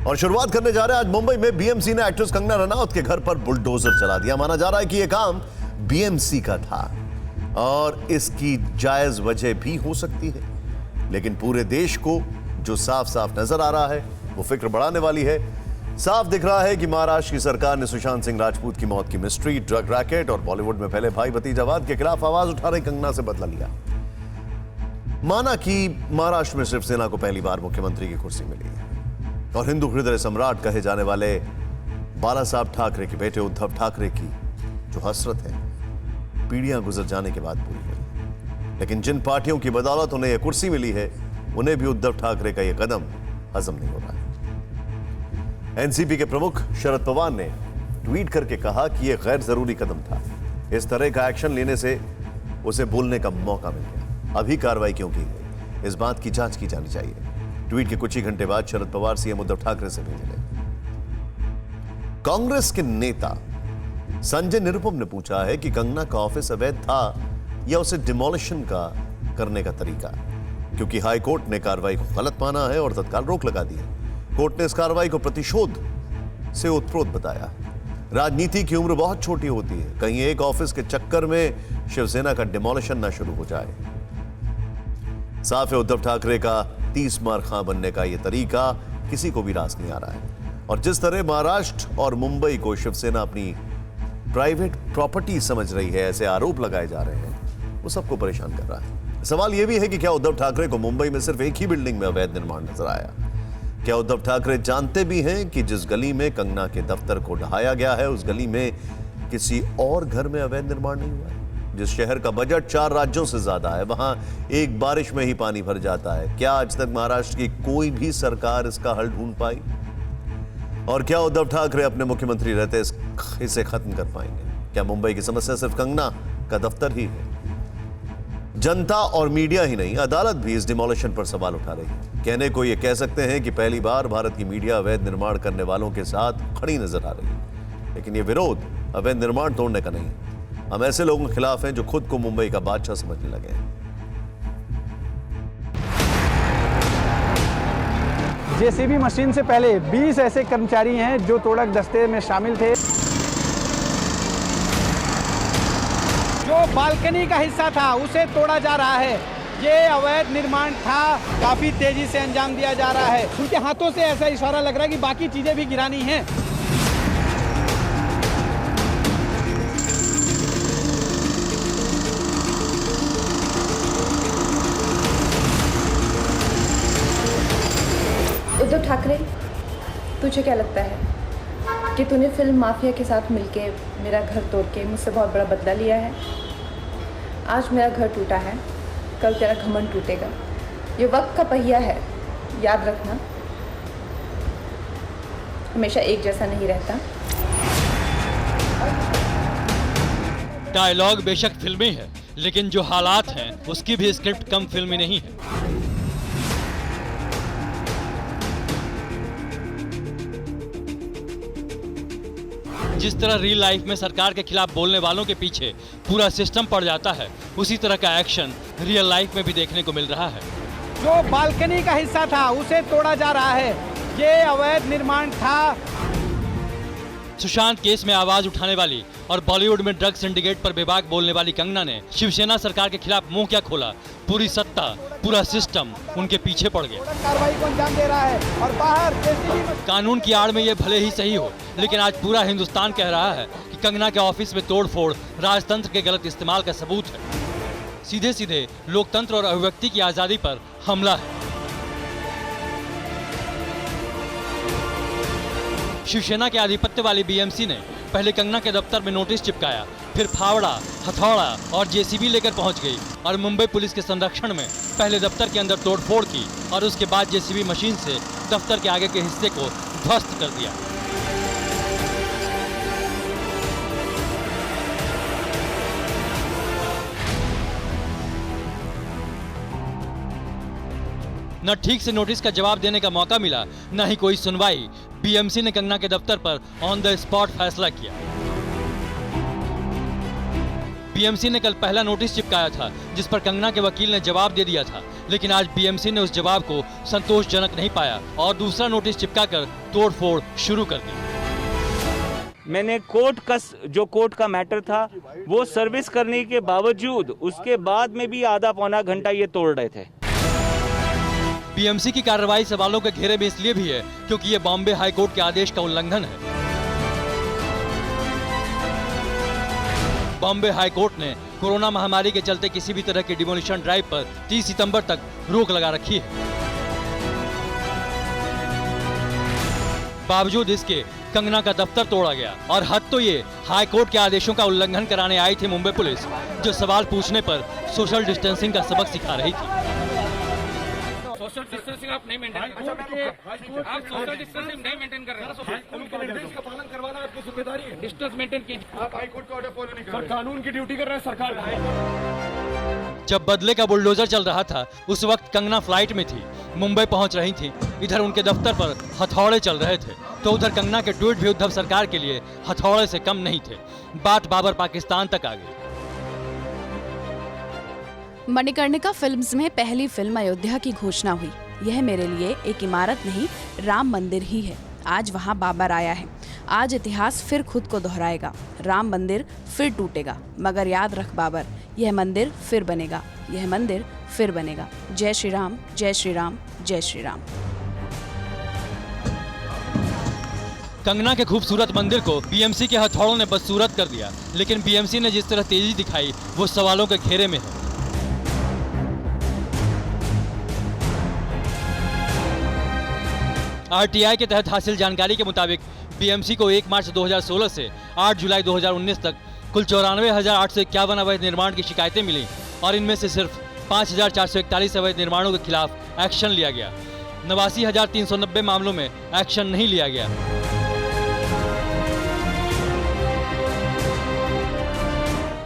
और शुरुआत करने जा रहे हैं आज मुंबई में बीएमसी ने एक्ट्रेस कंगना रनौत के घर पर बुलडोजर चला दिया। माना जा रहा है कि यह काम बीएमसी का था और इसकी जायज वजह भी हो सकती है, लेकिन पूरे देश को जो साफ साफ नजर आ रहा है वो फिक्र बढ़ाने वाली है। साफ दिख रहा है कि महाराष्ट्र की सरकार ने सुशांत सिंह राजपूत की मौत की मिस्ट्री, ड्रग रैकेट और बॉलीवुड में फैले भाई भतीजावाद के खिलाफ आवाज उठा रही कंगना से बदला लिया। माना कि महाराष्ट्र में शिवसेना को पहली बार मुख्यमंत्री की कुर्सी मिली है और हिंदू हृदय सम्राट कहे जाने वाले बाला साहब ठाकरे के बेटे उद्धव ठाकरे की जो हसरत है पीढ़ियां गुजर जाने के बाद पूरी हुई। लेकिन जिन पार्टियों की बदौलत उन्हें यह कुर्सी मिली है उन्हें भी उद्धव ठाकरे का यह कदम हजम नहीं हो रहा है। एनसीपी के प्रमुख शरद पवार ने ट्वीट करके कहा कि यह गैर जरूरी कदम था, इस तरह का एक्शन लेने से उसे बोलने का मौका मिल गया। अभी कार्रवाई क्यों की गई, इस बात की जांच की जानी चाहिए। ट्वीट के कुछ ही घंटे बाद शरद पवार सीएम उद्धव ठाकरे से भी मिले। कांग्रेस के नेता संजय निरुपम ने पूछा है कि कंगना का ऑफिस अवैध था या उसे डिमोलिशन का करने का तरीका, क्योंकि हाई कोर्ट ने कार्रवाई को गलत माना है और तत्काल रोक लगा दी है। कोर्ट ने इस कार्रवाई को प्रतिशोध से ओतप्रोत बताया। राजनीति की उम्र बहुत छोटी होती है, कहीं एक ऑफिस के चक्कर में शिवसेना का डिमोलिशन ना शुरू हो जाए। साफ है उद्धव ठाकरे का 30 मार खां बनने का यह तरीका किसी को भी रास नहीं आ रहा है और जिस तरह महाराष्ट्र और मुंबई को शिवसेना अपनी प्राइवेट प्रॉपर्टी समझ रही है, ऐसे आरोप लगाए जा रहे हैं, वो सबको परेशान कर रहा है। सवाल यह भी है कि क्या उद्धव ठाकरे को मुंबई में सिर्फ एक ही बिल्डिंग में अवैध निर्माण नजर आया? क्या उद्धव ठाकरे जानते भी हैं कि जिस गली में कंगना के दफ्तर को ढहाया गया है उस गली में किसी और घर में अवैध निर्माण नहीं हुआ है? जिस शहर का बजट 4 राज्यों से ज्यादा है वहां एक बारिश में ही पानी भर जाता है। क्या आज तक महाराष्ट्र की कोई भी सरकार इसका हल ढूंढ पाई? और क्या उद्धव ठाकरे अपने मुख्यमंत्री रहते इसे खत्म कर पाएंगे? क्या मुंबई की समस्या सिर्फ कंगना का दफ्तर ही है? जनता और मीडिया ही नहीं, अदालत भी इस डिमोलिशन पर सवाल उठा रही है। कहने को यह कह सकते हैं कि पहली बार भारत की मीडिया अवैध निर्माण करने वालों के साथ खड़ी नजर आ रही है, लेकिन यह विरोध अवैध निर्माण तोड़ने का नहीं है। हम ऐसे लोगों के खिलाफ हैं जो खुद को मुंबई का बादशाह समझने लगे हैं। जेसीबी मशीन से पहले 20 ऐसे कर्मचारी हैं जो तोड़क दस्ते में शामिल थे। जो बालकनी का हिस्सा था उसे तोड़ा जा रहा है। ये अवैध निर्माण था, काफी तेजी से अंजाम दिया जा रहा है। उनके हाथों से ऐसा इशारा लग रहा है कि बाकी चीजें भी गिरानी हैं। उद्धव ठाकरे, तुझे क्या लगता है कि तूने फिल्म माफिया के साथ मिलके मेरा घर तोड़ के मुझसे बहुत बड़ा बदला लिया है? आज मेरा घर टूटा है, कल तेरा घमंड टूटेगा। ये वक्त का पहिया है, याद रखना, हमेशा एक जैसा नहीं रहता। डायलॉग बेशक फिल्मी है, लेकिन जो हालात हैं उसकी भी स्क्रिप्ट कम फिल्मी नहीं है। जिस तरह रियल लाइफ में सरकार के खिलाफ बोलने वालों के पीछे पूरा सिस्टम पड़ जाता है, उसी तरह का एक्शन रियल लाइफ में भी देखने को मिल रहा है। जो बालकनी का हिस्सा था उसे तोड़ा जा रहा है। ये अवैध निर्माण था। सुशांत केस में आवाज उठाने वाली और बॉलीवुड में ड्रग सिंडिकेट पर बेबाक बोलने वाली कंगना ने शिवसेना सरकार के खिलाफ मुंह क्या खोला। पूरी सत्ता, पूरा सिस्टम उनके पीछे पड़ गया। कार्रवाई को अंजाम दे रहा है और बाहर कानून की आड़ में ये भले ही सही हो, लेकिन आज पूरा हिंदुस्तान कह रहा है कि कंगना के ऑफिस में तोड़फोड़ राजतंत्र के गलत इस्तेमाल का सबूत है। सीधे सीधे लोकतंत्र और अभिव्यक्ति की आजादी पर हमला है। शिवसेना के आधिपत्य वाली बीएमसी ने पहले कंगना के दफ्तर में नोटिस चिपकाया, फिर फावड़ा, हथौड़ा और जेसीबी लेकर पहुंच गई और मुंबई पुलिस के संरक्षण में पहले दफ्तर के अंदर तोड़फोड़ की और उसके बाद जेसीबी मशीन से दफ्तर के आगे के हिस्से को ध्वस्त कर दिया। न ठीक से नोटिस का जवाब देने का मौका मिला, न ही कोई सुनवाई। बीएमसी ने कंगना के दफ्तर पर ऑन द स्पॉट फैसला किया। बीएमसी ने कल पहला नोटिस चिपकाया था, जिस पर कंगना के वकील ने जवाब दे दिया था, लेकिन आज बीएमसी ने उस जवाब को संतोषजनक नहीं पाया और दूसरा नोटिस चिपकाकर तोड़फोड़ शुरू कर दी। मैंने कोर्ट का मैटर था वो सर्विस करने के बावजूद उसके बाद में भी आधा पौना घंटा ये तोड़ रहे थे। बीएमसी की कार्रवाई सवालों के घेरे में इसलिए भी है क्योंकि ये बॉम्बे हाई कोर्ट के आदेश का उल्लंघन है। बॉम्बे हाई कोर्ट ने कोरोना महामारी के चलते किसी भी तरह की डिमोलिशन ड्राइव पर 30 सितंबर तक रोक लगा रखी है। बावजूद इसके कंगना का दफ्तर तोड़ा गया और हद तो ये हाई कोर्ट के आदेशों का उल्लंघन कराने आई थी मुंबई पुलिस, जो सवाल पूछने पर सोशल डिस्टेंसिंग का सबक सिखा रही थी। सोशल डिस्टेंसिंग आप नहीं मेंटेन कर रहे हैं। आप सोशल डिस्टेंसिंग नहीं मेंटेन कर रहे हैं। उनके निर्देश का पालन करवाना आपकी जिम्मेदारी है। डिस्टेंस मेंटेन कीजिए। आप हाई कोर्ट का ऑर्डर फॉलो नहीं कर रहे। कानून की ड्यूटी कर रहे हैं सरकार। जब बदले का बुलडोजर चल रहा था उस वक्त कंगना फ्लाइट में थी, मुंबई पहुंच रही थी। इधर उनके दफ्तर पर हथौड़े चल रहे थे, तो उधर कंगना के ट्वीट भी उद्धव सरकार के लिए हथौड़े से कम नहीं थे। बात बाबर पाकिस्तान तक आ गई। मणिकर्णिका फिल्म्स में पहली फिल्म अयोध्या की घोषणा हुई। यह मेरे लिए एक इमारत नहीं, राम मंदिर ही है। आज वहाँ बाबर आया है। आज इतिहास फिर खुद को दोहराएगा। राम मंदिर फिर टूटेगा, मगर याद रख बाबर, यह मंदिर फिर बनेगा, यह मंदिर फिर बनेगा। जय श्री राम, जय श्री राम, जय श्री राम। कंगना के खूबसूरत मंदिर को बीएमसी के हथौड़ों ने बदसूरत कर दिया, लेकिन बीएमसी ने जिस तरह तेजी दिखाई वो सवालों के घेरे में है। आरटीआई के तहत हासिल जानकारी के मुताबिक बीएमसी को 1 मार्च 2016 से 8 जुलाई 2019 तक कुल 94,851 अवैध निर्माण की शिकायतें मिली और इनमें से सिर्फ 5,441 अवैध निर्माणों के खिलाफ एक्शन लिया गया। 89,390 मामलों में एक्शन नहीं लिया गया।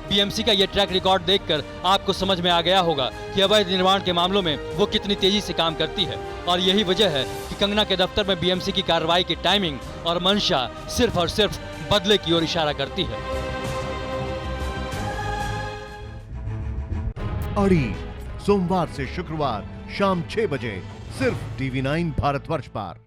बीएमसी का यह ट्रैक रिकॉर्ड देखकर आपको समझ में आ गया होगा कि अवैध निर्माण के मामलों में वो कितनी तेजी से काम करती है, और यही वजह है कि कंगना के दफ्तर में बीएमसी की कार्रवाई की टाइमिंग और मंशा सिर्फ और सिर्फ बदले की ओर इशारा करती है। अड़ी सोमवार से शुक्रवार शाम 6 बजे सिर्फ TV9 भारतवर्ष पर।